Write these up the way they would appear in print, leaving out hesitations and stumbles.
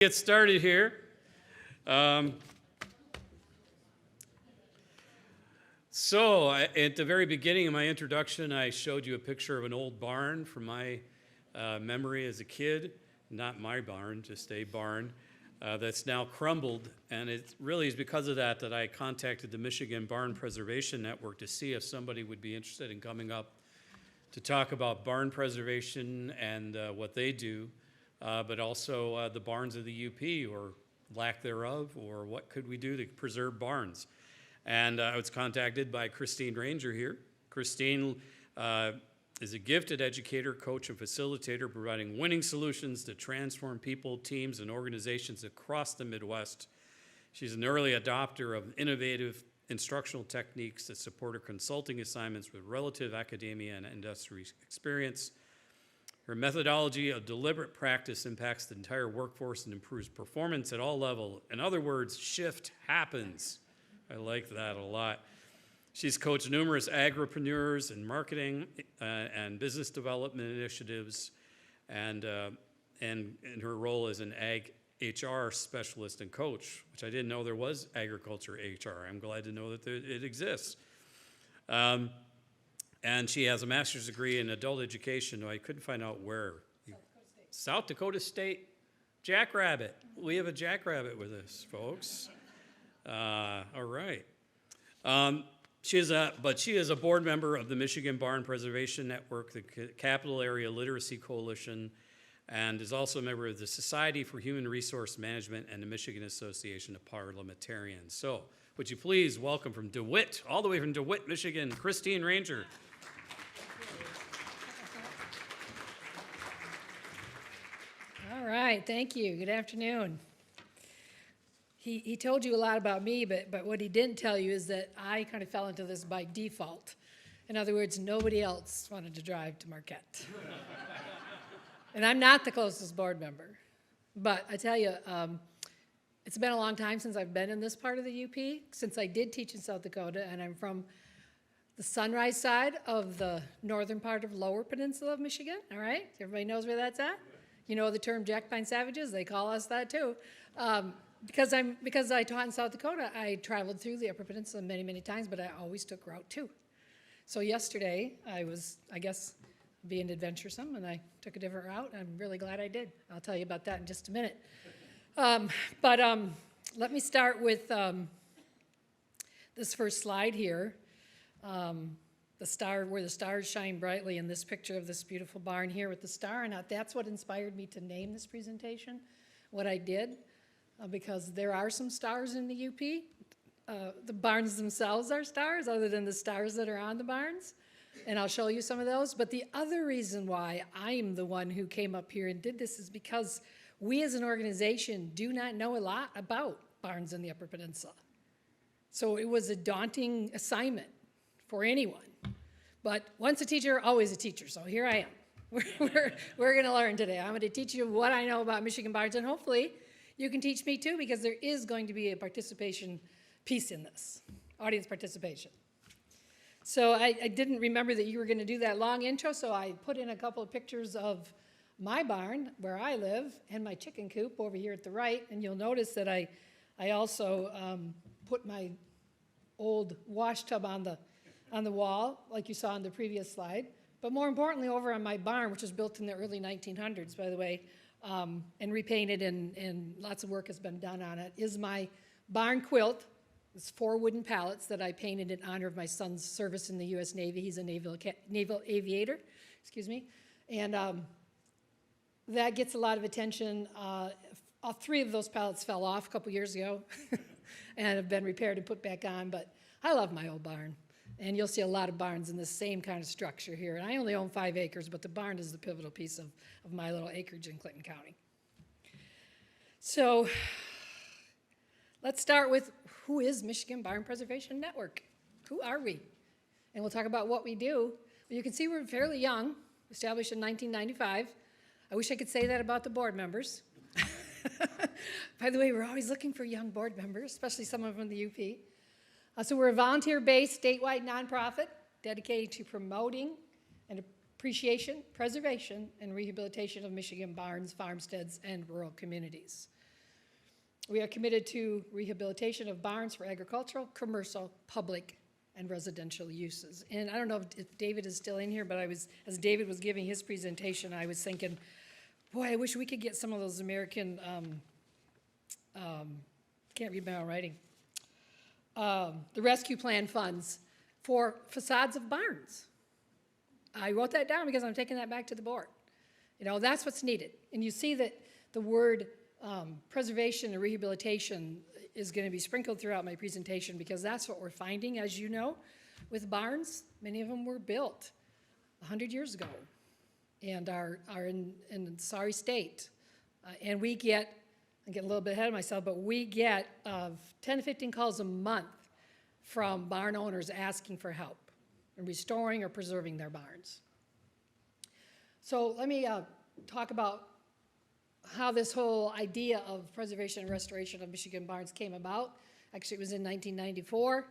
Get started here. At the very beginning of my introduction, I showed you a picture of an old barn from my memory as a kid. Not my barn, just a barn that's now crumbled. And it really is because of that I contacted the Michigan Barn Preservation Network to see if somebody would be interested in coming up to talk about barn preservation and what they do. But also the barns of the UP or lack thereof, or what could we do to preserve barns. And I was contacted by Kristine Ranger here. Kristine is a gifted educator, coach, and facilitator, providing winning solutions to transform people, teams, and organizations across the Midwest. She's an early adopter of innovative instructional techniques that support her consulting assignments with relative academia and industry experience. Her methodology of deliberate practice impacts the entire workforce and improves performance at all levels. In other words, shift happens. I like that a lot. She's coached numerous agripreneurs in marketing and business development initiatives, and in her role as an ag HR specialist and coach, which I didn't know there was agriculture HR. I'm glad to know that it exists. And she has a master's degree in adult education. I couldn't find out where. South Dakota State. Jackrabbit. We have a jackrabbit with us, folks. All right. She is a board member of the Michigan Barn Preservation Network, the Capital Area Literacy Coalition, and is also a member of the Society for Human Resource Management and the Michigan Association of Parliamentarians. So, would you please welcome from DeWitt, all the way from DeWitt, Michigan, Kristine Ranger. All right, thank you. Good afternoon. He told you a lot about me, but what he didn't tell you is that I kind of fell into this by default. In other words, nobody else wanted to drive to Marquette. And I'm not the closest board member. But I tell you, it's been a long time since I've been in this part of the UP, since I did teach in South Dakota, and I'm from the Sunrise side of the northern part of Lower Peninsula of Michigan, all right? Everybody knows where that's at? You know the term Jack Pine Savages? They call us that too. Because I taught in South Dakota, I traveled through the Upper Peninsula many, many times, but I always took Route 2. So yesterday, I was, I guess, being adventuresome, and I took a different route. I'm really glad I did. I'll tell you about that in just a minute. Let me start with this first slide here. The star, where the stars shine brightly in this picture of this beautiful barn here with the star. And that's what inspired me to name this presentation, what I did. Because there are some stars in the UP. The barns themselves are stars, other than the stars that are on the barns. And I'll show you some of those. But the other reason why I'm the one who came up here and did this is because we as an organization do not know a lot about barns in the Upper Peninsula. So it was a daunting assignment for anyone. But once a teacher, always a teacher. So here I am. We're going to learn today. I'm going to teach you what I know about Michigan barns, and hopefully you can teach me too, because there is going to be a participation piece in this, audience participation. So I didn't remember that you were going to do that long intro, so I put in a couple of pictures of my barn, where I live, and my chicken coop over here at the right, and you'll notice that I also put my old wash tub on the wall, like you saw on the previous slide, but more importantly, over on my barn, which was built in the early 1900s, by the way, and repainted, and lots of work has been done on it, is my barn quilt. It's 4 wooden pallets that I painted in honor of my son's service in the U.S. Navy. He's a naval aviator, and that gets a lot of attention. All 3 of those pallets fell off a couple years ago and have been repaired and put back on, but I love my old barn. And you'll see a lot of barns in the same kind of structure here. And I only own 5 acres, but the barn is the pivotal piece of my little acreage in Clinton County. So let's start with, who is Michigan Barn Preservation Network? Who are we? And we'll talk about what we do. But you can see we're fairly young, established in 1995. I wish I could say that about the board members. By the way, we're always looking for young board members, especially someone from the UP. So we're a volunteer-based statewide nonprofit dedicated to promoting and appreciation, preservation, and rehabilitation of Michigan barns, farmsteads, and rural communities. We are committed to rehabilitation of barns for agricultural, commercial, public, and residential uses. And I don't know if David is still in here, but as David was giving his presentation, I was thinking, boy, I wish we could get some of those American, can't read my own writing, the rescue plan funds for facades of barns. I wrote that down because I'm taking that back to the board. You know, that's what's needed. And you see that the word preservation and rehabilitation is going to be sprinkled throughout my presentation because that's what we're finding, as you know, with barns. Many of them were built 100 years ago and are in sorry state. And we get, I'm getting a little bit ahead of myself, but we get 10 to 15 calls a month from barn owners asking for help in restoring or preserving their barns. So let me talk about how this whole idea of preservation and restoration of Michigan barns came about. Actually, it was in 1994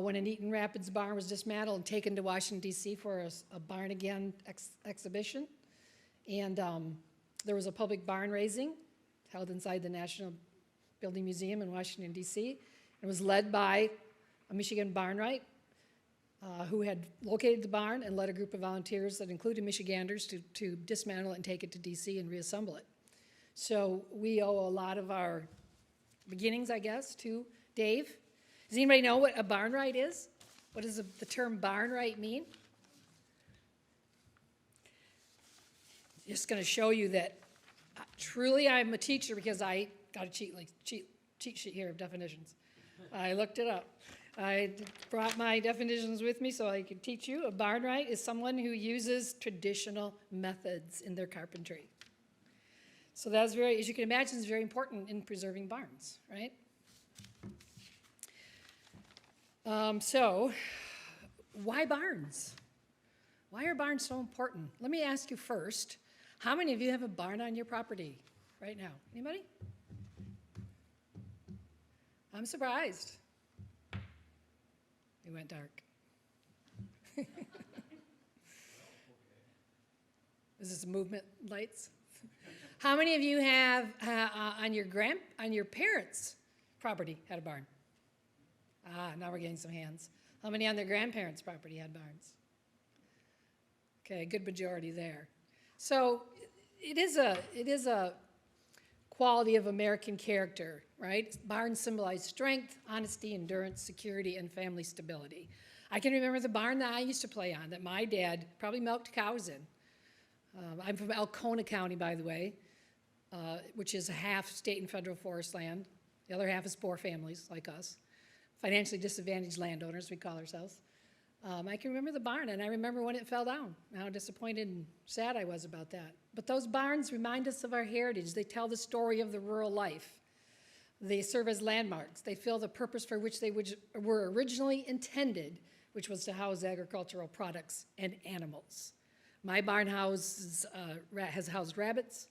when an Eaton Rapids barn was dismantled and taken to Washington, D.C. for a Barn Again exhibition. And there was a public barn raising held inside the National Building Museum in Washington, D.C. It was led by a Michigan barnwright who had located the barn and led a group of volunteers that included Michiganders to dismantle it and take it to D.C. and reassemble it. So we owe a lot of our beginnings, I guess, to Dave. Does anybody know what a barnwright is? What does the term barnwright mean? Just going to show you that truly I'm a teacher because I got a cheat sheet here of definitions. I looked it up. I brought my definitions with me so I could teach you. A barnwright is someone who uses traditional methods in their carpentry. So that's very, as you can imagine, is very important in preserving barns, right? So why barns? Why are barns so important? Let me ask you first, how many of you have a barn on your property right now? Anybody? I'm surprised. It went dark. Is this movement lights? How many of you have on your parents' property had a barn? Now we're getting some hands. How many on their grandparents' property had barns? Okay, a good majority there. So it is a quality of American character, right? Barns symbolize strength, honesty, endurance, security, and family stability. I can remember the barn that I used to play on that my dad probably milked cows in. I'm from Alcona County, by the way, which is half state and federal forest land. The other half is poor families like us, financially disadvantaged landowners, we call ourselves. I can remember the barn, and I remember when it fell down, how disappointed and sad I was about that. But those barns remind us of our heritage. They tell the story of the rural life. They serve as landmarks. They fill the purpose for which they were originally intended, which was to house agricultural products and animals. My barn house has housed rabbits,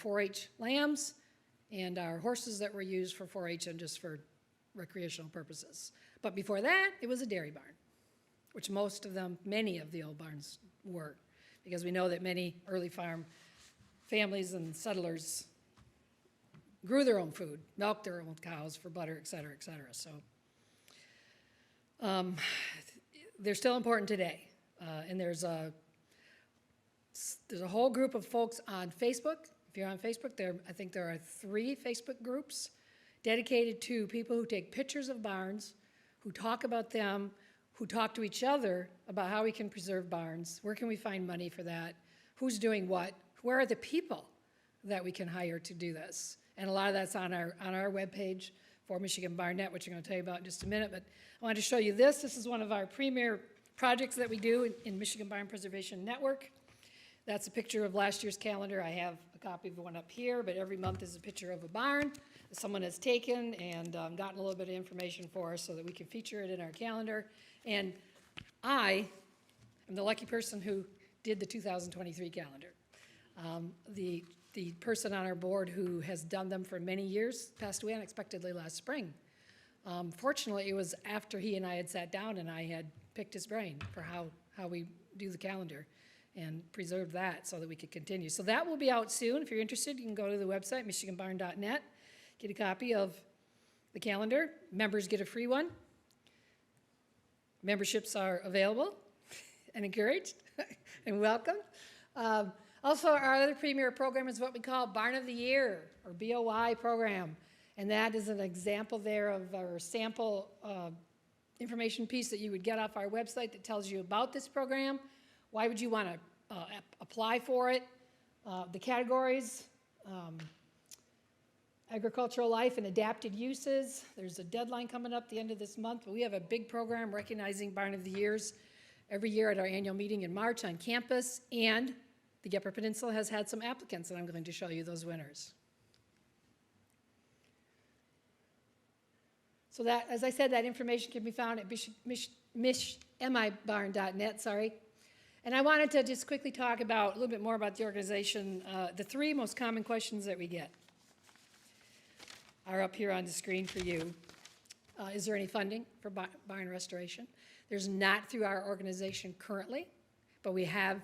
4-H lambs, and our horses that were used for 4-H and just for recreational purposes. But before that, it was a dairy barn, which many of the old barns were, because we know that many early farm families and settlers grew their own food, milked their own cows for butter, et cetera, et cetera. So they're still important today. And there's a whole group of folks on Facebook. If you're on Facebook, I think there are 3 Facebook groups dedicated to people who take pictures of barns, who talk about them, who talk to each other about how we can preserve barns, where can we find money for that, who's doing what, where are the people that we can hire to do this. And a lot of that's on our webpage for Michigan Barn Net, which I'm going to tell you about in just a minute. But I wanted to show you this. This is one of our premier projects that we do in Michigan Barn Preservation Network. That's a picture of last year's calendar. I have a copy of one up here, but every month is a picture of a barn that someone has taken and gotten a little bit of information for us so that we can feature it in our calendar. And I am the lucky person who did the 2023 calendar. The person on our board who has done them for many years passed away unexpectedly last spring. Fortunately, it was after he and I had sat down and I had picked his brain for how we do the calendar and preserve that so that we could continue. So that will be out soon. If you're interested, you can go to the website, michiganbarn.net. get a copy of the calendar. Members get a free one. Memberships are available and encouraged and welcome. Also, our other premier program is what we call Barn of the Year, or BOI program. And that is an example there of our sample information piece that you would get off our website that tells you about this program. Why would you want to apply for it? The categories, agricultural life and adapted uses. There's a deadline coming up the end of this month, but we have a big program recognizing Barn of the Years every year at our annual meeting in March on campus, and the Upper Peninsula has had some applicants, and I'm going to show you those winners. So that, as I said, that information can be found at mibarn.net, And I wanted to just quickly talk about a little bit more about the organization. The three most common questions that we get are up here on the screen for you. Is there any funding for barn restoration? There's not through our organization currently, but we have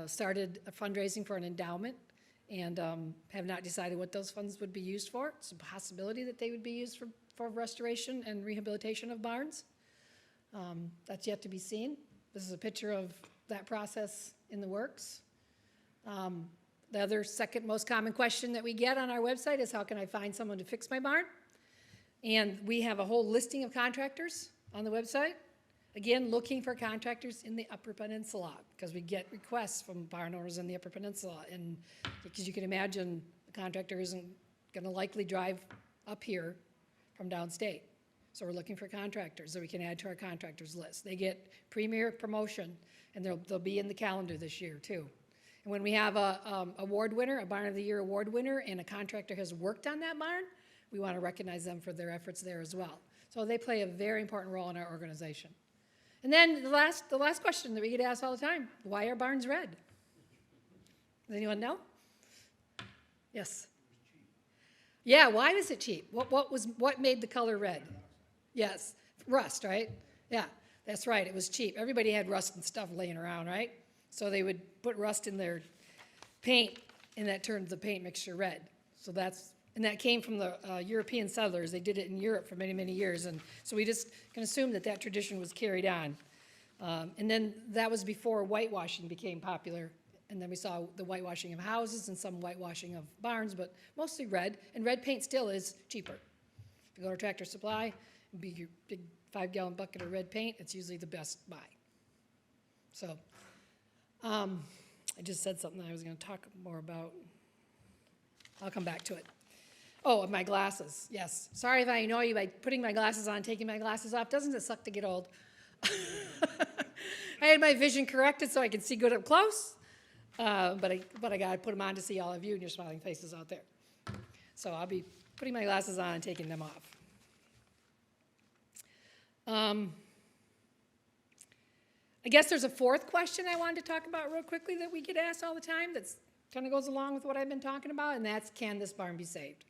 started a fundraising for an endowment and have not decided what those funds would be used for. It's a possibility that they would be used for restoration and rehabilitation of barns. That's yet to be seen. This is a picture of that process in the works. The other second most common question that we get on our website is, how can I find someone to fix my barn? And we have a whole listing of contractors on the website. Again, looking for contractors in the Upper Peninsula, because we get requests from barn owners in the Upper Peninsula. And because you can imagine, the contractor isn't going to likely drive up here from downstate. So we're looking for contractors that we can add to our contractors list. They get premier promotion, and they'll be in the calendar this year too. And when we have a award winner, a Barn of the Year award winner, and a contractor has worked on that barn, we want to recognize them for their efforts there as well. So they play a very important role in our organization. And then the last question that we get asked all the time: why are barns red? Does anyone know? Yes. Yeah, why was it cheap? What made the color red? Yes, rust, right? Yeah, that's right, it was cheap. Everybody had rust and stuff laying around, right? So they would put rust in their paint, and that turned the paint mixture red. So that came from the European settlers. They did it in Europe for many, many years, and so we just can assume that tradition was carried on. And then that was before whitewashing became popular. And then we saw the whitewashing of houses and some whitewashing of barns, but mostly red. And red paint still is cheaper. If you go to Tractor Supply, and be your big 5-gallon bucket of red paint, it's usually the best buy. So I just said something that I was going to talk more about. I'll come back to it. Oh, my glasses. Yes. Sorry if I annoy you by putting my glasses on, taking my glasses off. Doesn't it suck to get old? I had my vision corrected so I could see good up close. But I got to put them on to see all of you and your smiling faces out there. So I'll be putting my glasses on and taking them off. I guess there's a fourth question I wanted to talk about real quickly that we get asked all the time that kind of goes along with what I've been talking about, and that's, can this barn be saved?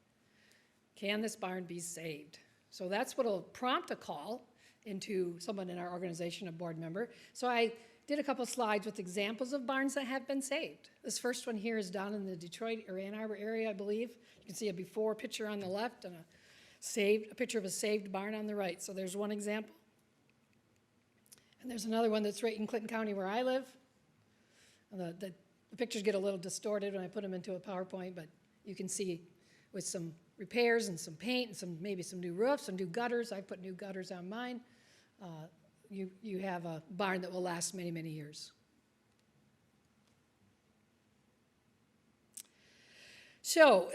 Can this barn be saved? So that's what will prompt a call into someone in our organization, a board member. So I did a couple slides with examples of barns that have been saved. This first one here is down in the Detroit or Ann Arbor area, I believe. You can see a before picture on the left and a picture of a saved barn on the right. So there's one example. And there's another one that's right in Clinton County where I live. The pictures get a little distorted when I put them into a PowerPoint, but you can see with some repairs and some paint and maybe some new roofs and new gutters. I put new gutters on mine. You have a barn that will last many, many years. So,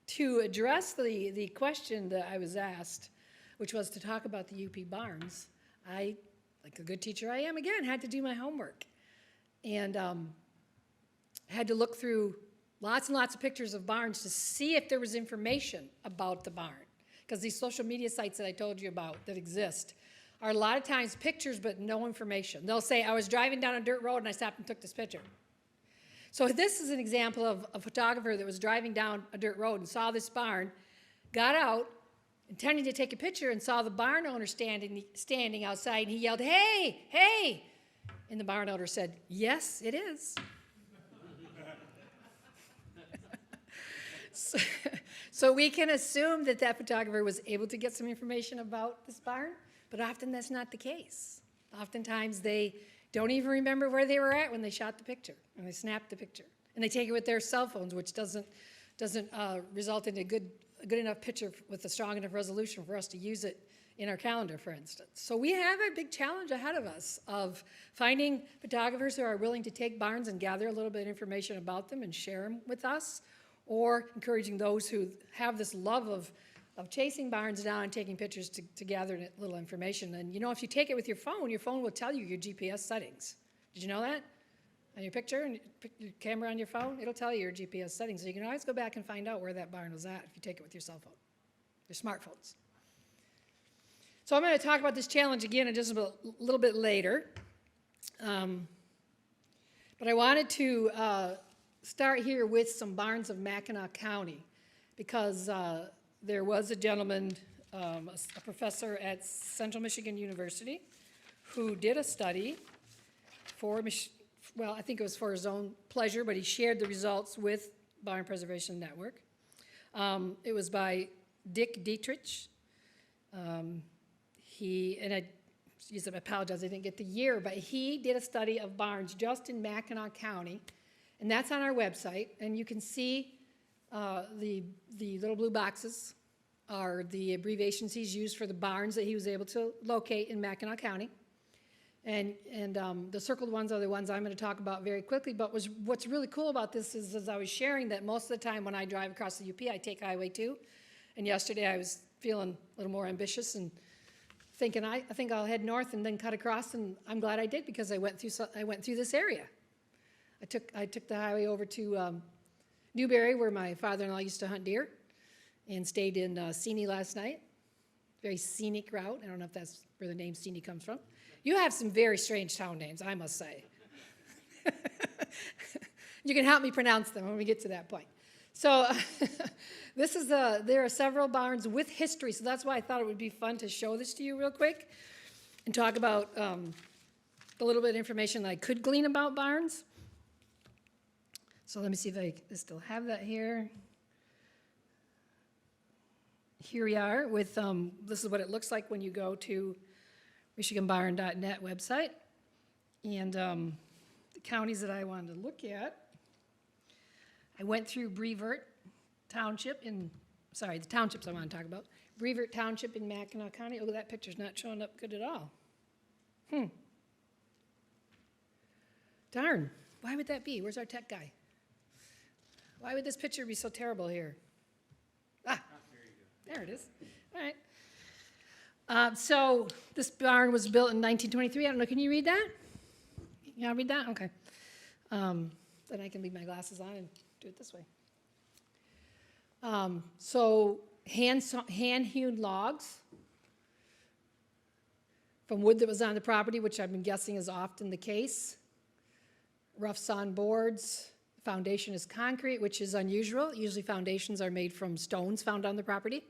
to address the question that I was asked, which was to talk about the UP barns, I, like a good teacher I am, again, had to do my homework. And had to look through lots and lots of pictures of barns to see if there was information about the barn. Because these social media sites that I told you about that exist are a lot of times pictures but no information. They'll say, I was driving down a dirt road and I stopped and took this picture. So this is an example of a photographer that was driving down a dirt road and saw this barn, got out, intending to take a picture, and saw the barn owner standing outside, and he yelled, "Hey, hey!" And the barn owner said, "Yes, it is." So we can assume that that photographer was able to get some information about this barn, but often that's not the case. Oftentimes they don't even remember where they were at when they shot the picture, and they snapped the picture. And they take it with their cell phones, which doesn't result in a good enough picture with a strong enough resolution for us to use it in our calendar, for instance. So we have a big challenge ahead of us of finding photographers who are willing to take barns and gather a little bit of information about them and share them with us, or encouraging those who have this love of chasing barns down and taking pictures to gather little information. And you know, if you take it with your phone will tell you your GPS settings. Did you know that? On your picture and your camera on your phone, it'll tell you your GPS settings. So you can always go back and find out where that barn was at if you take it with your cell phone, your smartphones. So I'm going to talk about this challenge again in just a little bit later. But I wanted to start here with some barns of Mackinac County, because there was a gentleman, a professor at Central Michigan University, who did a study for, well, I think it was for his own pleasure, but he shared the results with Barn Preservation Network. It was by Dick Dietrich. I apologize, I didn't get the year, but he did a study of barns just in Mackinac County, and that's on our website. And you can see the little blue boxes are the abbreviations he's used for the barns that he was able to locate in Mackinac County. And the circled ones are the ones I'm going to talk about very quickly. But what's really cool about this is, as I was sharing, that most of the time when I drive across the UP, I take Highway 2. And yesterday I was feeling a little more ambitious and thinking, I think I'll head north and then cut across. And I'm glad I did, because I went through this area. I took the highway over to Newberry, where my father-in-law used to hunt deer, and stayed in Seney last night. Very scenic route. I don't know if that's where the name Seney comes from. You have some very strange town names, I must say. You can help me pronounce them when we get to that point. So there are several barns with history, so that's why I thought it would be fun to show this to you real quick and talk about the little bit of information that I could glean about barns. So let me see if I still have that here. Here we are with, this is what it looks like when you go to MichiganBarn.net website. And the counties that I wanted to look at, I went through Brevert Township the townships I want to talk about. Brevert Township in Mackinac County. Oh, that picture's not showing up good at all. Darn, why would that be? Where's our tech guy? Why would this picture be so terrible here? There it is. All right. So this barn was built in 1923. I don't know, can you read that? You want to read that? Okay. Then I can leave my glasses on and do it this way. So hand-hewn logs from wood that was on the property, which I've been guessing is often the case. Rough sawn boards. Foundation is concrete, which is unusual. Usually foundations are made from stones found on the property.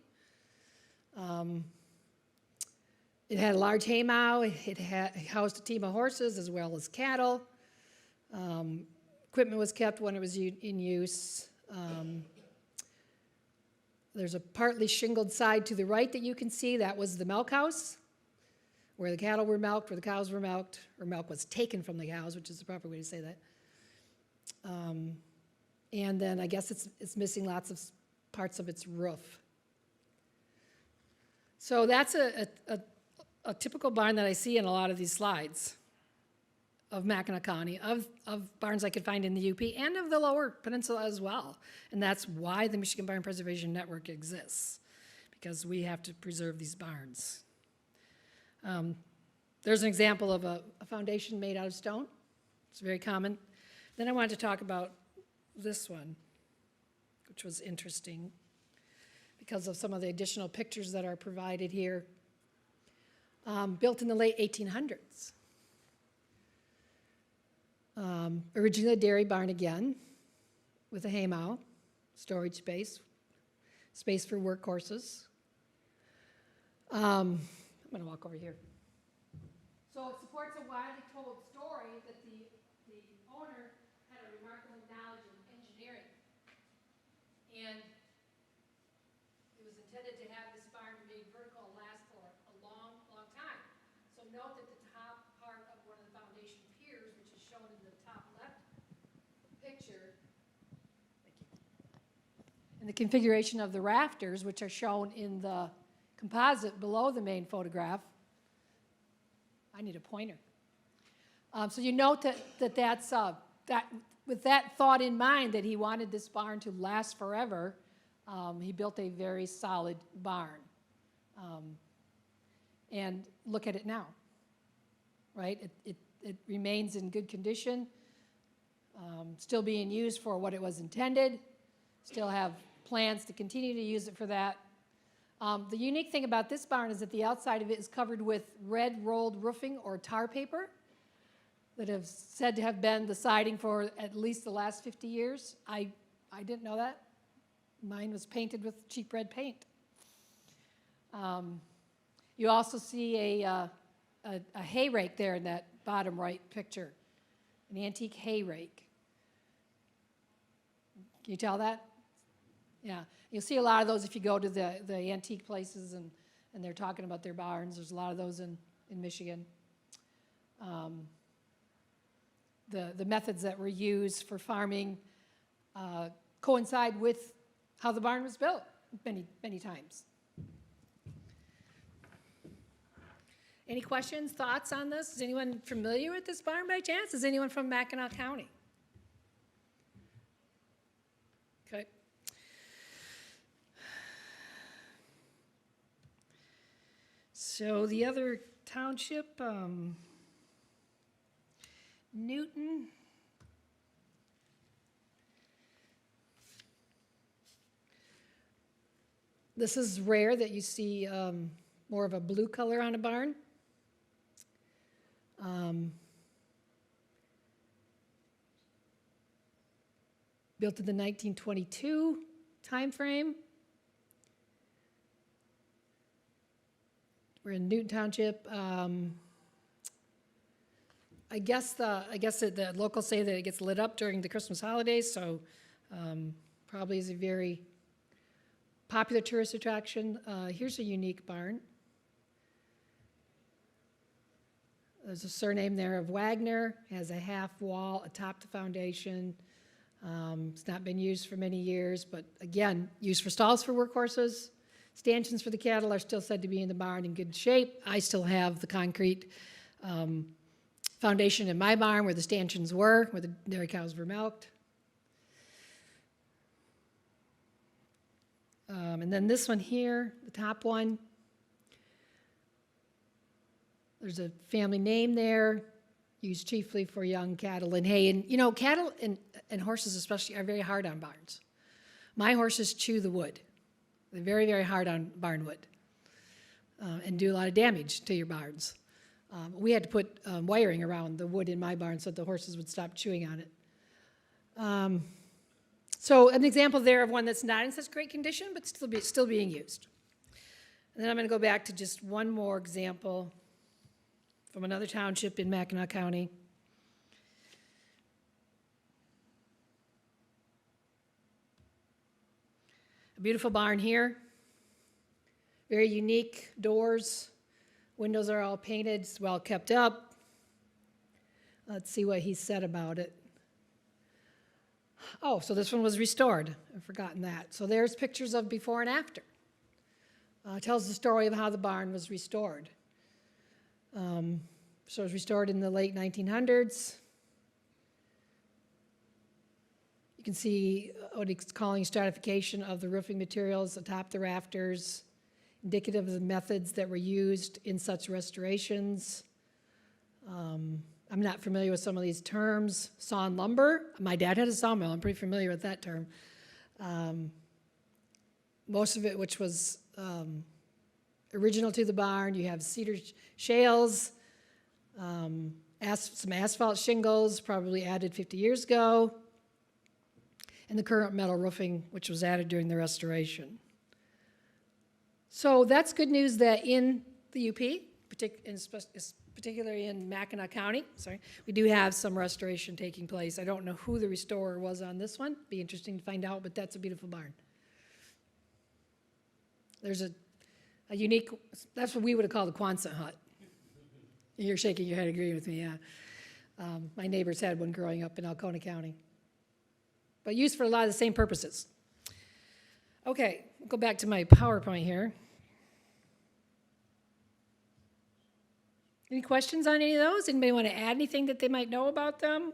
It had a large haymow. It housed a team of horses as well as cattle. Equipment was kept when it was in use. There's a partly shingled side to the right that you can see. That was the milk house, where the cattle were milked, where the cows were milked, or milk was taken from the cows, which is the proper way to say that. And then I guess it's missing lots of parts of its roof. So that's a typical barn that I see in a lot of these slides of Mackinac County, of barns I could find in the UP and of the Lower Peninsula as well. And that's why the Michigan Barn Preservation Network exists, because we have to preserve these barns. There's an example of a foundation made out of stone. It's very common. Then I wanted to talk about this one, which was interesting because of some of the additional pictures that are provided here. Built in the late 1800s. Originally a dairy barn again, with a haymow, storage space for workhorses. I'm going to walk over here. So it supports a widely told story that the owner had a remarkable knowledge of engineering. And intended to have this barn remain vertical and last for a long, long time. So note that the top part of one of the foundation piers, which is shown in the top left picture, and the configuration of the rafters, which are shown in the composite below the main photograph. I need a pointer. So you note that's with that thought in mind, that he wanted this barn to last forever, he built a very solid barn. And look at it now, right? It remains in good condition, still being used for what it was intended, still have plans to continue to use it for that. The unique thing about this barn is that the outside of it is covered with red rolled roofing or tar paper that have said to have been the siding for at least the last 50 years. I didn't know that. Mine was painted with cheap red paint. You also see a hay rake there in that bottom right picture, an antique hay rake. Can you tell that? Yeah, you'll see a lot of those if you go to the antique places and they're talking about their barns. There's a lot of those in Michigan. The methods that were used for farming coincide with how the barn was built many, many times. Any questions, thoughts on this? Is anyone familiar with this barn by chance? Is anyone from Mackinac County? Okay. So the other township, Newton. This is rare that you see more of a blue color on a barn. Built in the 1922 time frame. We're in Newton Township. I guess the locals say that it gets lit up during the Christmas holidays, so probably is a very popular tourist attraction. Here's a unique barn. There's a surname there of Wagner. It has a half wall atop the foundation. It's not been used for many years, but again, used for stalls for workhorses. Stanchions for the cattle are still said to be in the barn in good shape. I still have the concrete foundation in my barn where the stanchions were, where the dairy cows were milked. And then this one here, the top one, there's a family name there, used chiefly for young cattle and hay. And you know, cattle and horses especially are very hard on barns. My horses chew the wood. They're very, very hard on barn wood and do a lot of damage to your barns. We had to put wiring around the wood in my barn so that the horses would stop chewing on it. So an example there of one that's not in such great condition, but still being used. And then I'm going to go back to just one more example from another township in Mackinac County. A beautiful barn here. Very unique doors. Windows are all painted, it's well kept up. Let's see what he said about it. Oh, so this one was restored. I've forgotten that. So there's pictures of before and after. Tells the story of how the barn was restored. So it was restored in the late 1900s. You can see what he's calling stratification of the roofing materials atop the rafters, indicative of the methods that were used in such restorations. I'm not familiar with some of these terms. Sawn lumber. My dad had a sawmill. I'm pretty familiar with that term. Most of it, which was original to the barn. You have cedar shales, some asphalt shingles, probably added 50 years ago, and the current metal roofing, which was added during the restoration. So that's good news that in the UP, particularly in Mackinac County, we do have some restoration taking place. I don't know who the restorer was on this one. Be interesting to find out, but that's a beautiful barn. There's a unique, that's what we would have called a Quonset hut. You're shaking your head agreeing with me, yeah. My neighbors had one growing up in Alcona County. But used for a lot of the same purposes. Okay, we'll go back to my PowerPoint here. Any questions on any of those? Anybody want to add anything that they might know about them?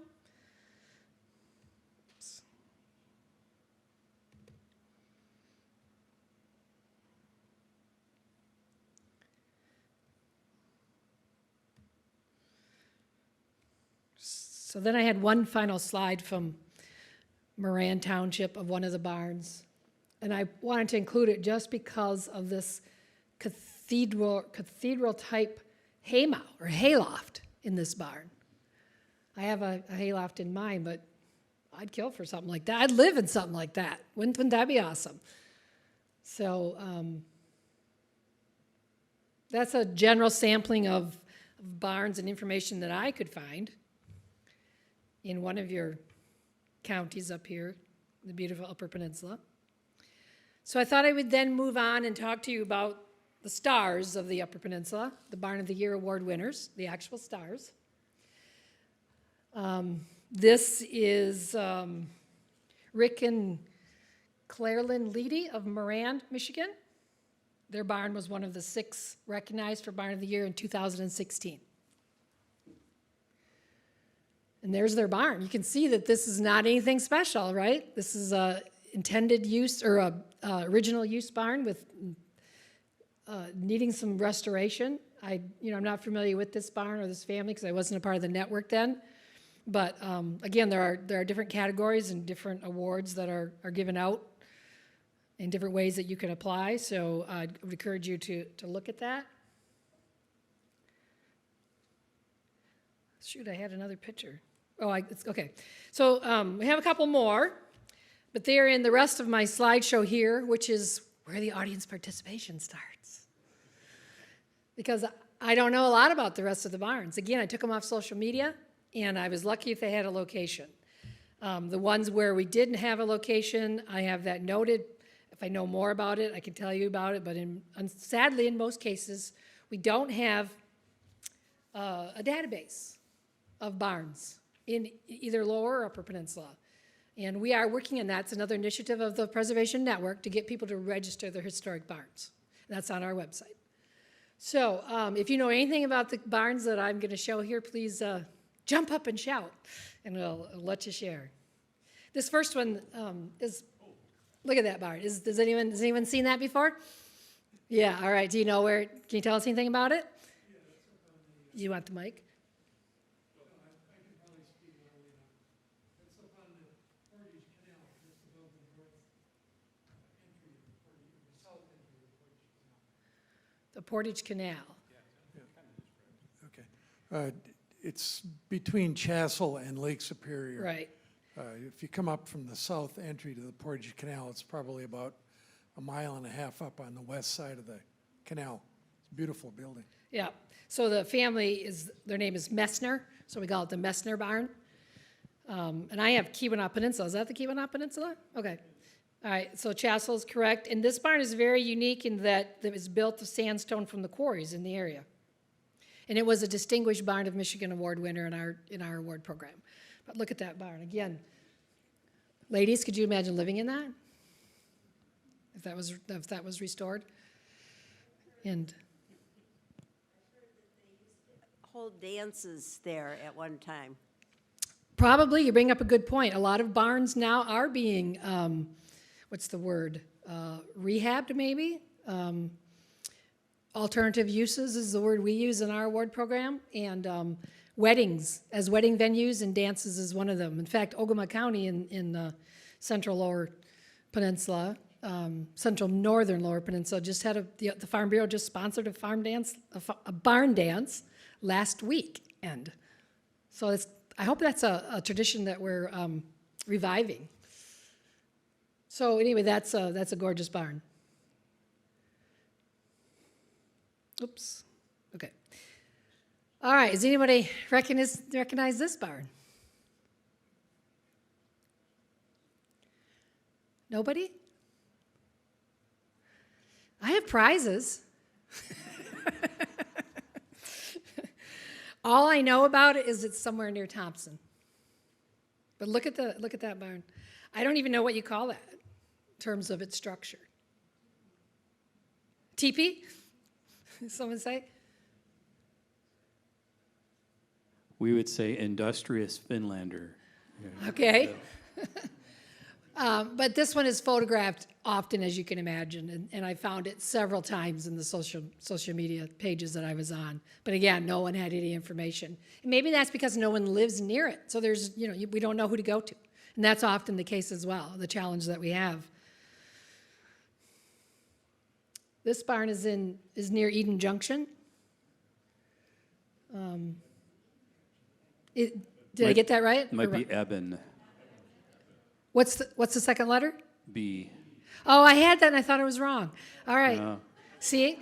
So then I had one final slide from Moran Township of one of the barns. And I wanted to include it just because of this cathedral type haymow or hayloft in this barn. I have a hayloft in mine, but I'd kill for something like that. I'd live in something like that. Wouldn't that be awesome? So that's a general sampling of barns and information that I could find in one of your counties up here, the beautiful Upper Peninsula. So I thought I would then move on and talk to you about the stars of the Upper Peninsula, the Barn of the Year award winners, the actual stars. This is Rick and Clairlyn Leedy of Moran, Michigan. Their barn was one of the 6 recognized for Barn of the Year in 2016. And there's their barn. You can see that this is not anything special, right? This is a intended use or a original use barn with needing some restoration. I'm not familiar with this barn or this family because I wasn't a part of the network then. But again, there are different categories and different awards that are given out in different ways that you can apply. So I would encourage you to look at that. Shoot, I had another picture. Oh, it's okay. So we have a couple more, but they're in the rest of my slideshow here, which is where the audience participation starts. Because I don't know a lot about the rest of the barns. Again, I took them off social media, and I was lucky if they had a location. The ones where we didn't have a location, I have that noted. If I know more about it, I can tell you about it, but sadly, in most cases, we don't have a database of barns in either Lower or Upper Peninsula. And we are working on that. It's another initiative of the Preservation Network to get people to register their historic barns. That's on our website. So if you know anything about the barns that I'm going to show here, please jump up and shout, and we'll let you share. This first one is, look at that barn. Has anyone seen that before? Yeah, all right. Do you know where, can you tell us anything about it? Yeah, that's up on the... You want the mic? I can probably speak loudly enough. That's up on the Portage Canal, just above the north entry of the Portage, the south entry of the Portage Canal. The Portage Canal. Okay. It's between Chassell and Lake Superior. Right. If you come up from the south entry to the Portage Canal, it's probably about 1.5 miles up on the west side of the canal. It's a beautiful building. Yeah. So the family their name is Messner, so we call it the Messner Barn. And I have Keweenaw Peninsula. Is that the Keweenaw Peninsula? Okay. All right, so Chassell is correct. And this barn is very unique in that it was built of sandstone from the quarries in the area. And it was a Distinguished Barn of Michigan Award winner in our award program. But look at that barn. Again, ladies, could you imagine living in that? If that was restored? And hold dances there at one time. probably, you bring up a good point. A lot of barns now are being, what's the word? Rehabbed, maybe? Alternative uses is the word we use in our award program. And weddings, as wedding venues, and dances is one of them. In fact, Ogama County in central Lower Peninsula, central northern Lower Peninsula, just had the Farm Bureau just sponsored a barn dance last weekend. So I hope that's a tradition that we're reviving. So anyway, that's a gorgeous barn. Oops. Okay. All right. Does anybody recognize this barn? Nobody? I have get prizes. All I know about it is it's somewhere near Thompson. But look at that barn. I don't even know what you call that in terms of its structure. Teepee? Someone say? We would say industrious Finlander. Okay. But this one is photographed often, as you can imagine, and I found it several times in the social media pages that I was on. But again, no one had any information. And maybe that's because no one lives near it, so there's, we don't know who to go to. And that's often the case as well, the challenge that we have. This barn is near Eden Junction. Did I get that right? Might be Eben. What's the second letter? B. Oh, I had that and I thought I was wrong. All right. No. See?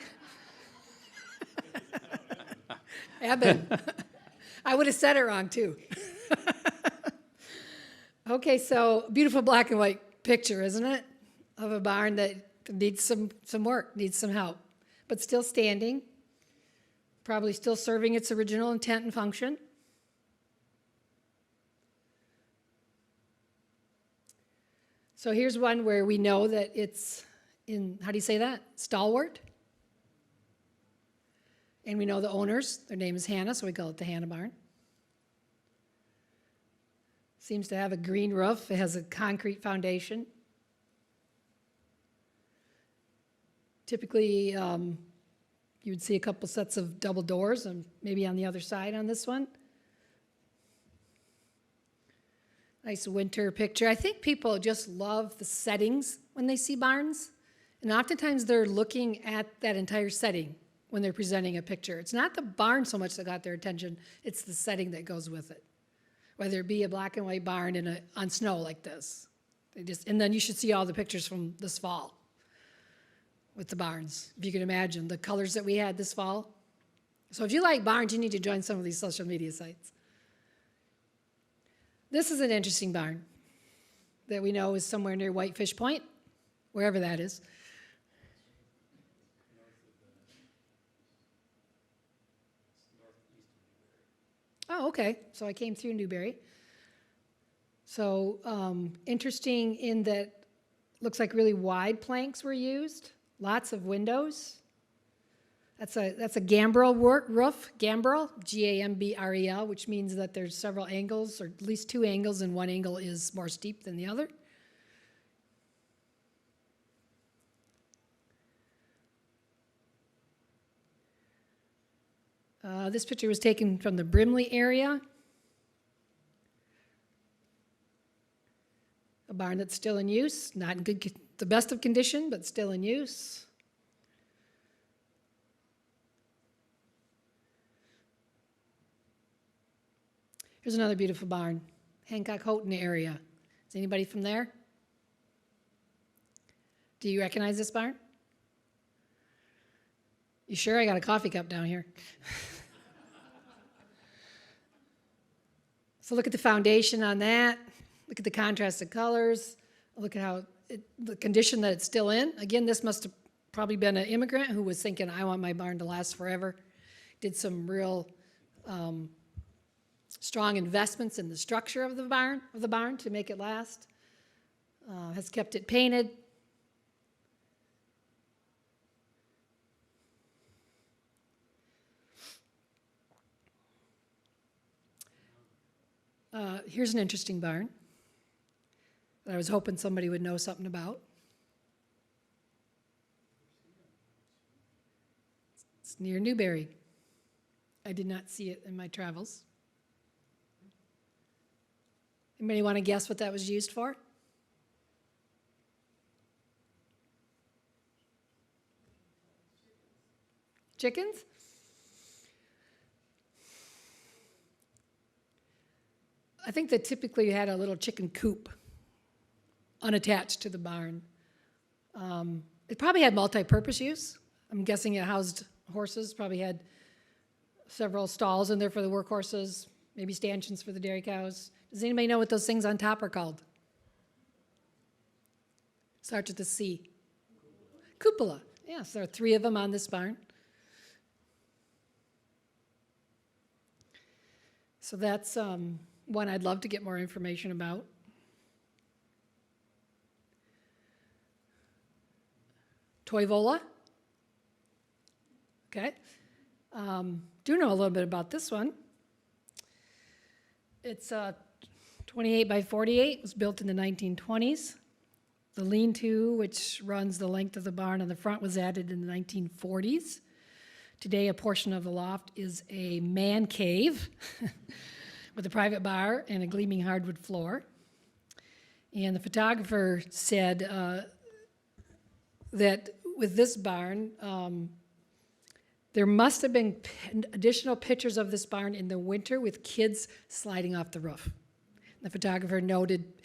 Eben. I would have said it wrong too. Okay, so beautiful black and white picture, isn't it? Of a barn that needs some work, needs some help, but still standing, probably still serving its original intent and function. So here's one where we know that it's in, how do you say that? Stalwart. And we know the owners, their name is Hannah, so we call it the Hannah Barn. Seems to have a green roof. It has a concrete foundation. Typically, you would see a couple sets of double doors, and maybe on the other side on this one. Nice winter picture. I think people just love the settings when they see barns. And oftentimes they're looking at that entire setting when they're presenting a picture. It's not the barn so much that got their attention, it's the setting that goes with it. Whether it be a black and white barn on snow like this. And then you should see all the pictures from this fall with the barns, if you can imagine the colors that we had this fall. So if you like barns, you need to join some of these social media sites. This is an interesting barn that we know is somewhere near Whitefish Point, wherever that is. Oh, okay. So I came through Newberry. So interesting in that looks like really wide planks were used, lots of windows. That's a gambrel roof, gambrel, G-A-M-B-R-E-L, which means that there's several angles, or at least two angles, and one angle is more steep than the other. This picture was taken from the Brimley area. A barn that's still in use, not in the best of condition, but still in use. Here's another beautiful barn, Hancock-Houghton area. Is anybody from there? Do you recognize this barn? You sure? I got a coffee cup down here. So look at the foundation on that. Look at the contrasted colors. Look at the condition that it's still in. Again, this must have probably been an immigrant who was thinking, I want my barn to last forever. Did some real strong investments in the structure of the barn to make it last. Has kept it painted. Here's an interesting barn that I was hoping somebody would know something about. It's near Newberry. I did not see it in my travels. Anybody want to guess what that was used for? Chickens? I think they typically had a little chicken coop unattached to the barn. It probably had multi-purpose use. I'm guessing it housed horses, probably had several stalls in there for the workhorses, maybe stanchions for the dairy cows. Does anybody know what those things on top are called? Starts with a C. Cupola. Yes, there are 3 of them on this barn. So that's one I'd love to get more information about. Toivola. Okay. Do know a little bit about this one. It's 28 by 48, was built in the 1920s. The lean-to, which runs the length of the barn on the front, was added in the 1940s. Today, a portion of the loft is a man cave with a private bar and a gleaming hardwood floor. And the photographer said that with this barn, there must have been additional pictures of this barn in the winter with kids sliding off the roof. The photographer noted,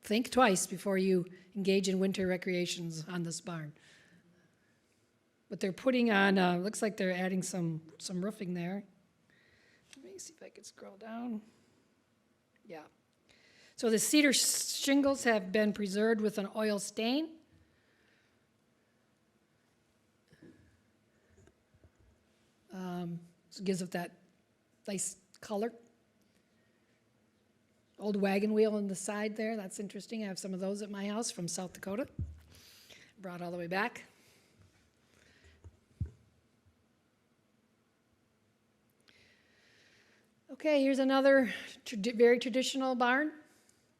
think twice before you engage in winter recreations on this barn. But they're putting on, looks like they're adding some roofing there. Let me see if I can scroll down. Yeah. So the cedar shingles have been preserved with an oil stain. So it gives it that nice color. Old wagon wheel on the side there, that's interesting. I have some of those at my house from South Dakota. Brought all the way back. Okay, here's another very traditional barn.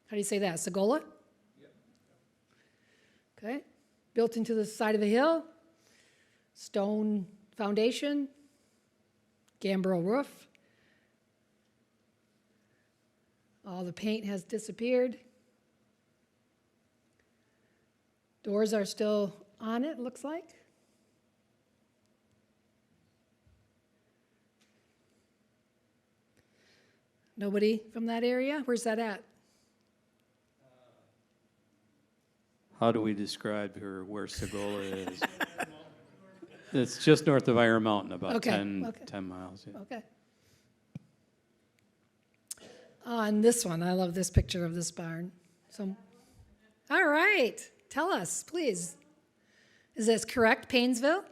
How do you say that? Segola? Yep. Okay, built into the side of the hill. Stone foundation. Gambrel roof. All the paint has disappeared. Doors are still on it, looks like. Nobody from that area? Where's that at? How do we describe where Segola is? It's just north of Iron Mountain, about Okay, 10 miles. Yeah. Okay. And this one, I love this picture of this barn. So, all right, tell us, please. Is this correct, Paynesville?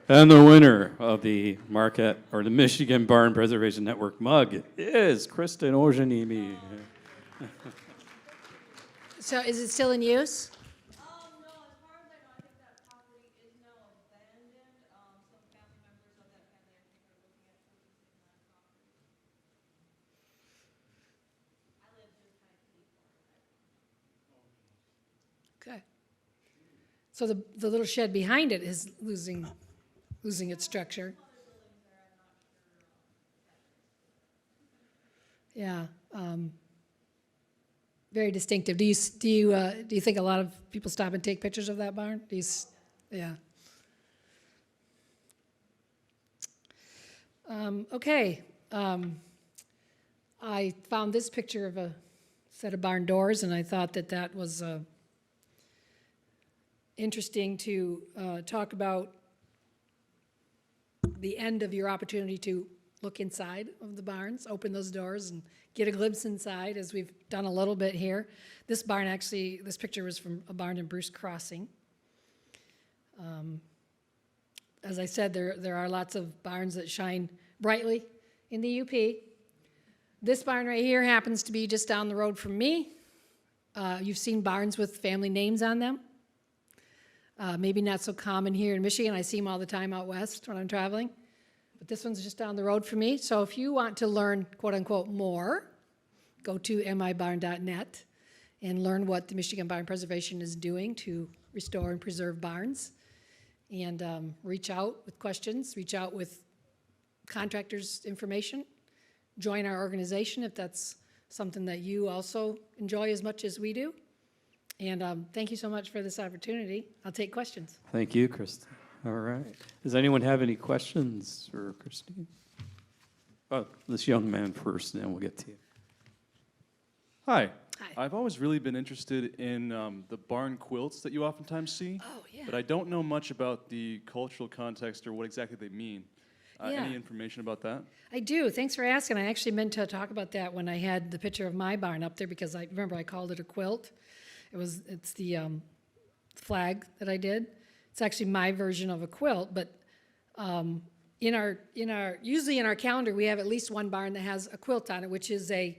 And the winner of the Marquette, or the Michigan Barn Preservation Network mug is Kristine Ojanimi. So is it still in use? No, as far as I know, I think that property is now abandoned. Some family members of that family, I think, are looking at purchasing that property. I live just kind of deep Okay. So the little shed behind it is losing its structure. Yeah. Very distinctive. Do you think a lot of people stop and take pictures of that barn? Yeah. Okay. I found this picture of a set of barn doors, and I thought that was interesting to talk about the end of your opportunity to look inside of the barns, open those doors and get a glimpse inside, as we've done a little bit here. This barn actually, this picture was from a barn in Bruce Crossing. As I said, there are lots of barns that shine brightly in the UP. This barn right here happens to be just down the road from me. You've seen barns with family names on them. Maybe not so common here in Michigan. I see them all the time out west when I'm traveling. But this one's just down the road from me. So if you want to learn, quote unquote, more, go to mibarn.net and learn what the Michigan Barn Preservation is doing to restore and preserve barns. And reach out with questions, reach out with contractors' information. Join our organization if that's something that you also enjoy as much as we do. And thank you so much for this opportunity. I'll take questions. Thank you, Kristine. All right. Does anyone have any questions for Kristine? Oh, this young man first, and then we'll get to you. Hi. Hi. I've always really been interested in the barn quilts that you oftentimes see. Oh, yeah. but I don't know much about the cultural context or what exactly they mean. Yeah. Any information about that? I do. Thanks for asking. I actually meant to talk about that when I had the picture of my barn up there because I remember I called it a quilt. It's the flag that I did. It's actually my version of a quilt, but usually in our calendar we have at least one barn that has a quilt on it, which is a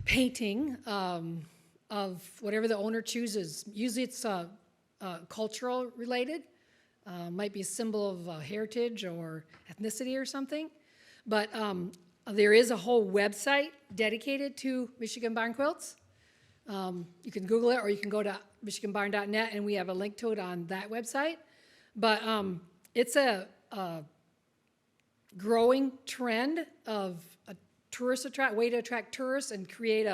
painting of whatever the owner chooses. Usually it's cultural related. Might be a symbol of heritage or ethnicity or something. But there is a whole website dedicated to Michigan barn quilts. You can Google it or you can go to michiganbarn.net and we have a link to it on that website. But it's a growing trend of a way to attract tourists and create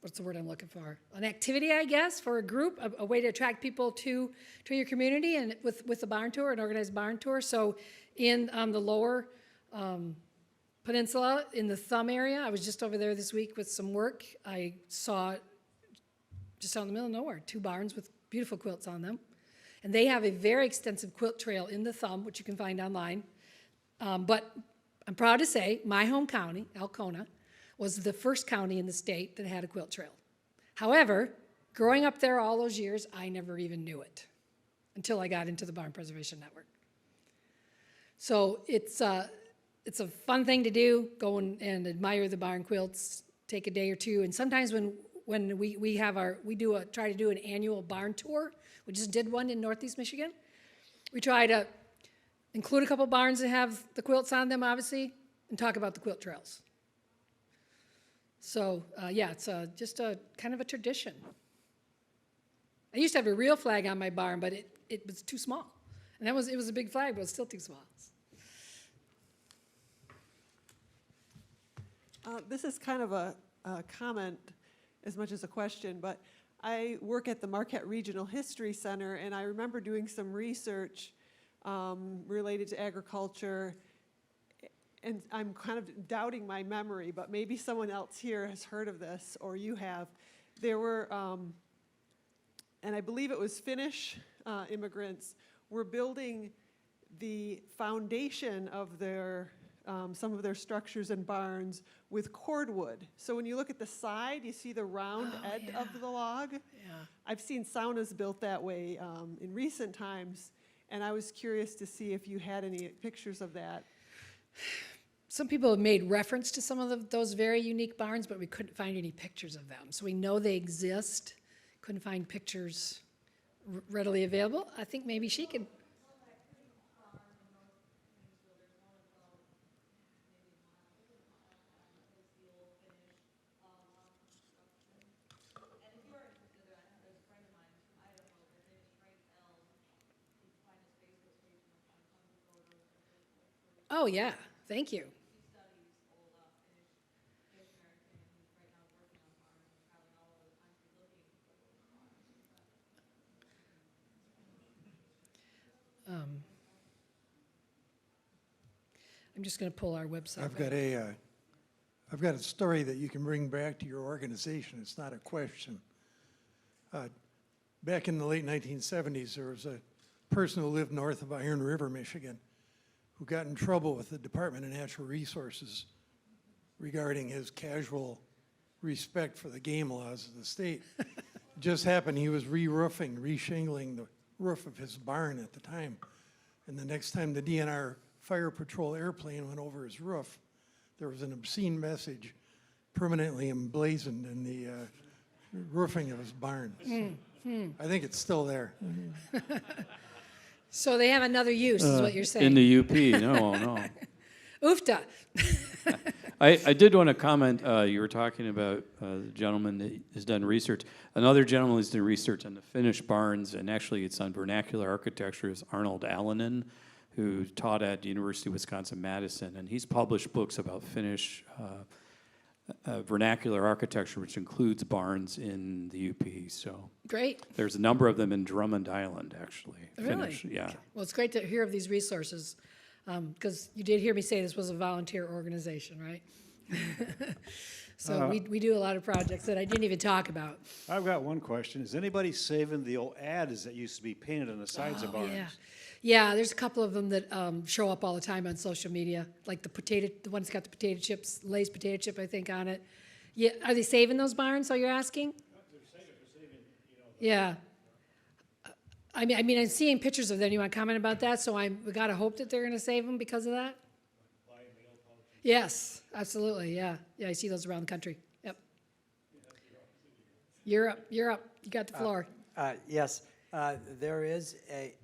what's the word I'm looking for? An activity, I guess, for a group, a way to attract people to your community, and with a barn tour, an organized barn tour. So in the lower peninsula, in the Thumb area, I was just over there this week with some work. I saw, just out in the middle of nowhere, 2 barns with beautiful quilts on them. And they have a very extensive quilt trail in the Thumb, which you can find online. But I'm proud to say my home county, Alcona, was the first county in the state that had a quilt trail. However, growing up there all those years, I never even knew it until I got into the Barn Preservation Network. So it's a fun thing to do, go and admire the barn quilts, take a day or two, and sometimes when we try to do an annual barn tour, we just did one in Northeast Michigan. We try to include a couple barns that have the quilts on them, obviously, and talk about the quilt trails. So, it's just a kind of a tradition. I used to have a real flag on my barn, but it was too small. And it was a big flag, but it was still too small. This is kind of a comment as much as a question, but I work at the Marquette Regional History Center, and I remember doing some research related to agriculture, and I'm kind of doubting my memory, but maybe someone else here has heard of this, or you have. There were, and I believe it was Finnish immigrants, were building the foundation of their some of their structures and barns with cordwood. So when you look at the side, you see the round edge of the log. Yeah. I've seen saunas built that way in recent times, and I was curious to see if you had any pictures of that. Some people have made reference to some of those very unique barns, but we couldn't find any pictures of them. So we know they exist. Couldn't find pictures readily available. I think maybe she could. Oh, yeah. Thank you. I'm just going to pull our website. I've got a story that you can bring back to your organization. It's not a question. Back in the late 1970s, there was a person who lived north of Iron River, Michigan, who got in trouble with the Department of Natural Resources regarding his casual respect for the game laws of the state. It just happened he was re-roofing, re-shingling the roof of his barn at the time. And the next time the DNR Fire Patrol airplane went over his roof, there was an obscene message permanently emblazoned in the roofing of his barn. I think it's still there. So they have another use, is what you're saying. In the UP, no. Oofta. I did want to comment, you were talking about the gentleman that has done research. Another gentleman who's done research on the Finnish barns, and actually it's on vernacular architecture, is Arnold Allonen, who taught at the University of Wisconsin-Madison, and he's published books about Finnish vernacular architecture, which includes barns in the UP. So Great. there's a number of them in Drummond Island, actually. Really? Finnish, yeah. Well, it's great to hear of these resources, because you did hear me say this was a volunteer organization, right? So we do a lot of projects that I didn't even talk about. I've got one question. Is anybody saving the old ads that used to be painted on the sides of barns? Yeah. Yeah, there's a couple of them that show up all the time on social media, like the one that's got the potato chips, Lay's potato chip, I think, on it. Yeah, are they saving those barns, so you're asking? Yeah. I mean, I'm seeing pictures of them. You want to comment about that? So we got to hope that they're going to save them because of that? Yes, absolutely, yeah. Yeah, I see those around the country. Yep. You're up. You got the floor. Yes, there is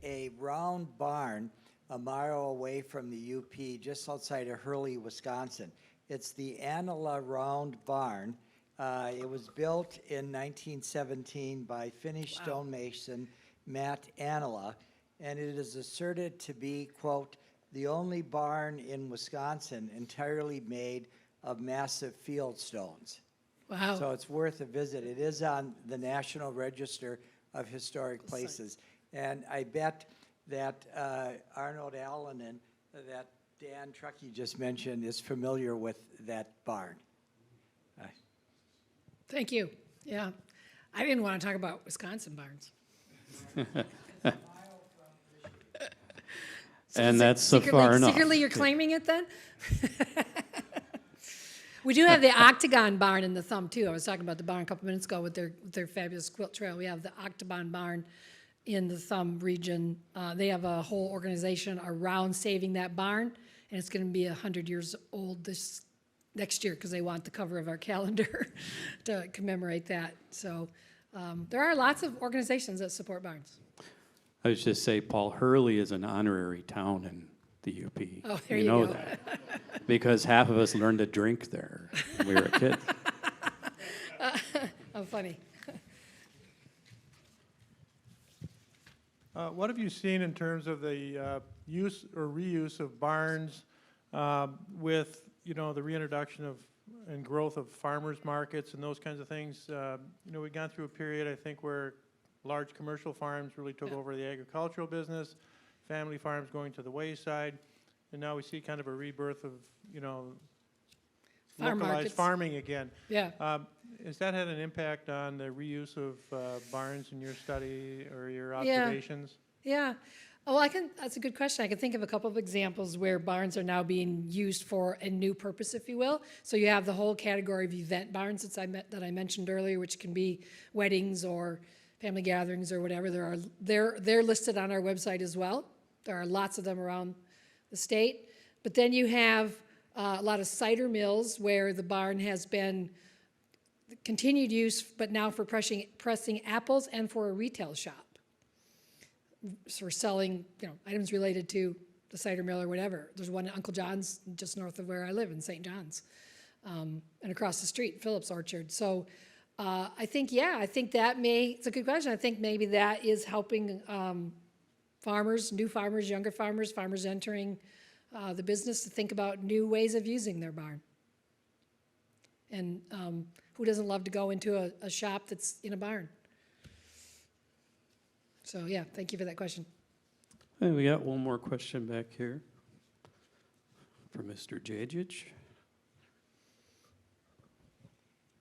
a round barn a mile away from the UP, just outside of Hurley, Wisconsin. It's the Anila Round Barn. It was built in 1917 by Finnish stonemason Matt Anila, and it is asserted to be, quote, the only barn in Wisconsin entirely made of massive field stones. Wow. So it's worth a visit. It is on the National Register of Historic Places. And I bet that Arnold Allen and that Dan Truckee just mentioned is familiar with that barn. Thank you. Yeah. I didn't want to talk about Wisconsin barns. And that's so far enough. Secretly, you're claiming it then? We do have the Octagon Barn in the Thumb, too. I was talking about the barn a couple minutes ago with their fabulous quilt trail. We have the Octagon Barn in the Thumb region. They have a whole organization around saving that barn, and it's going to be 100 years old this next year because they want the cover of our calendar to commemorate that. So there are lots of organizations that support barns. I was just say Paul Hurley is an honorary town in the UP. Oh, there you know go. that because half of us learned to drink there when we were a kid. Oh, funny. What have you seen in terms of the use or reuse of barns with, the reintroduction of and growth of farmers markets and those kinds of things? We've gone through a period, I think, where large commercial farms really took over the agricultural business, family farms going to the wayside, and now we see kind of a rebirth of, Farm localized markets. farming again. Yeah. Has that had an impact on the reuse of barns in your study or your observations? Yeah. Oh, that's a good question. I can think of a couple of examples where barns are now being used for a new purpose, if you will. So you have the whole category of event barns that I mentioned earlier, which can be weddings or family gatherings or whatever. They're listed on our website as well. There are lots of them around the state. But then you have a lot of cider mills where the barn has been continued use, but now for pressing apples and for a retail shop. So we're selling, items related to the cider mill or whatever. There's one at Uncle John's just north of where I live in St. John's, and across the street, Phillips Orchard. So I think it's a good question. I think maybe that is helping farmers, new farmers, younger farmers, farmers entering the business to think about new ways of using their barn. And who doesn't love to go into a shop that's in a barn? So, yeah, thank you for that question. And we got one more question back here for Mr. Jajic.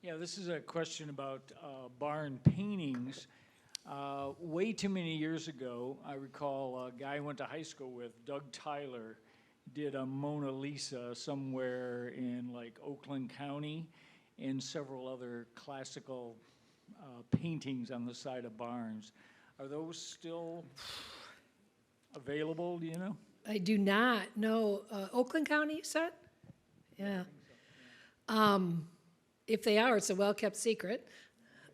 Yeah, this is a question about barn paintings. Way too many years ago, I recall a guy I went to high school with, Doug Tyler, did a Mona Lisa somewhere in like Oakland County and several other classical paintings on the side of barns. Are those still available, do you know? I do not know. Oakland County, you said? Yeah. If they are, it's a well-kept secret.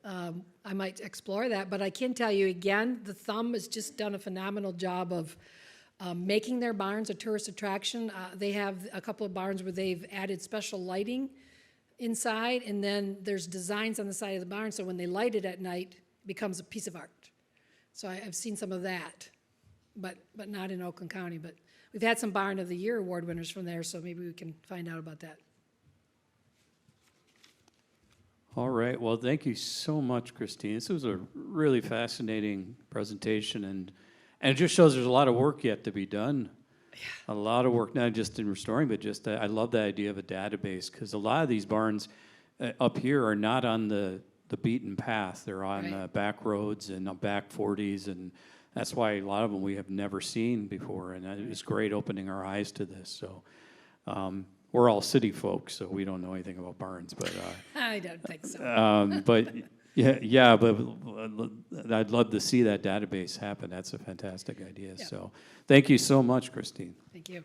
I might explore that, but I can tell you again, the Thumb has just done a phenomenal job of making their barns a tourist attraction. They have a couple of barns where they've added special lighting inside, and then there's designs on the side of the barn, so when they light it at night, it becomes a piece of art. So I've seen some of that, but not in Oakland County. But we've had some Barn of the Year award winners from there, so maybe we can find out about that. All right. Well, thank you so much, Kristine. This was a really fascinating presentation, and it just shows there's a lot of work yet to be done. Yeah. A lot of work, not just in restoring, but just I love the idea of a database, because a lot of these barns, up here are not on the beaten path. They're on Right. back roads and back 40s, and that's why a lot of them we have never seen before. And it was great opening our eyes to this. So we're all city folks, so we don't know anything about barns, but I don't think so. but yeah, but I'd love to see that database happen. That's a fantastic idea. Yeah. So thank you so much, Kristine. Thank you.